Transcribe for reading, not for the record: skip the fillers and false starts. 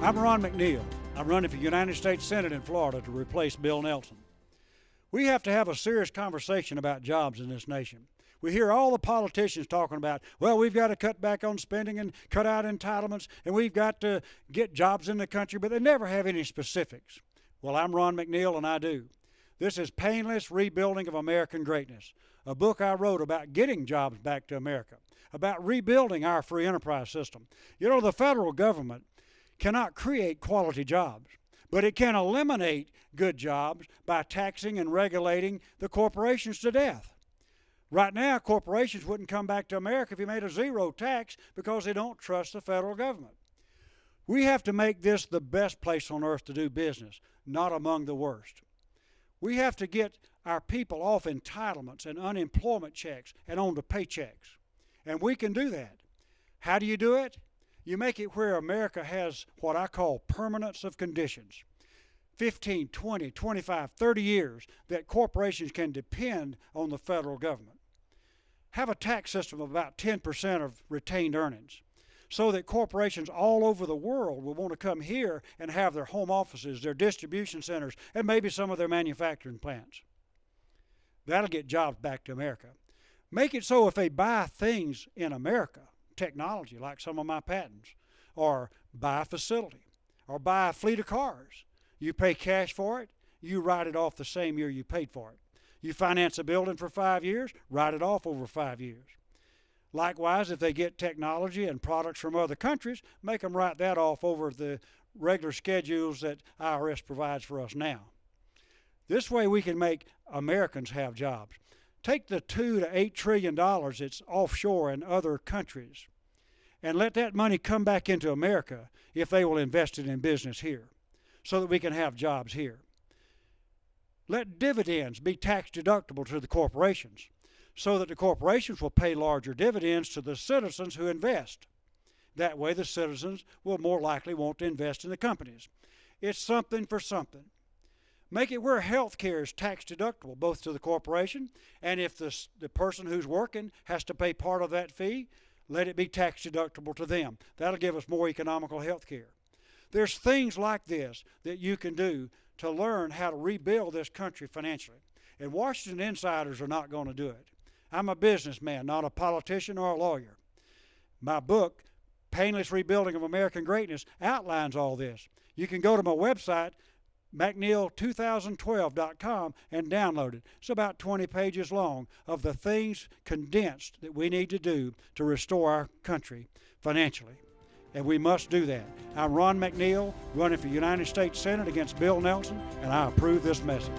I'm Ron McNeil. I'm running for United States Senate in Florida to replace Bill Nelson. We have to have a serious conversation about jobs in this nation. We hear all the politicians talking about, well, we've got to cut back on spending and cut out entitlements, and we've got to get jobs in the country, but they never have any specifics. Well, I'm Ron McNeil, and I do. This is Painless Rebuilding of American Greatness, a book I wrote about getting jobs back to America, about rebuilding our free enterprise system. You know, the federal government cannot create quality jobs, but it can eliminate good jobs by taxing and regulating the corporations to death. Right now, corporations wouldn't come back to America if you made a zero tax because they don't trust the federal government. We have to make this the best place on earth to do business, not among the worst. We have to get our people off entitlements and unemployment checks and onto paychecks. And we can do that. How do you do it? You make it where America has what I call permanence of conditions. 15, 20, 25, 30 years that corporations can depend on the federal government. Have a tax system of about 10% of retained earnings so that corporations all over the world will want to come here and have their home offices, their distribution centers, and maybe some of their manufacturing plants. That'll get jobs back to America. Make it so if they buy things in America, technology like some of my patents, or buy a facility, or buy a fleet of cars, you pay cash for it, you write it off the same year you paid for it. You finance a building for 5 years, write it off over 5 years. Likewise, if they get technology and products from other countries, make them write that off over the regular schedules that IRS provides for us now. This way we can make Americans have jobs. Take the $2 to $8 trillion that's offshore in other countries and let that money come back into America if they will invest it in business here so that we can have jobs here. Let dividends be tax deductible to the corporations so that the corporations will pay larger dividends to the citizens who invest. That way the citizens will more likely want to invest in the companies. It's something for something. Make it where health care is tax deductible both to the corporation, and if the person who's working has to pay part of that fee, let it be tax deductible to them. That'll give us more economical health care. There's things like this that you can do to learn how to rebuild this country financially. And Washington insiders are not going to do it. I'm a businessman, not a politician or a lawyer. My book, Painless Rebuilding of American Greatness, outlines all this. You can go to my website, McNeil2012.com, and download it. It's about 20 pages long of the things condensed that we need to do to restore our country financially. And we must do that. I'm Ron McNeil, running for United States Senate against Bill Nelson, and I approve this message.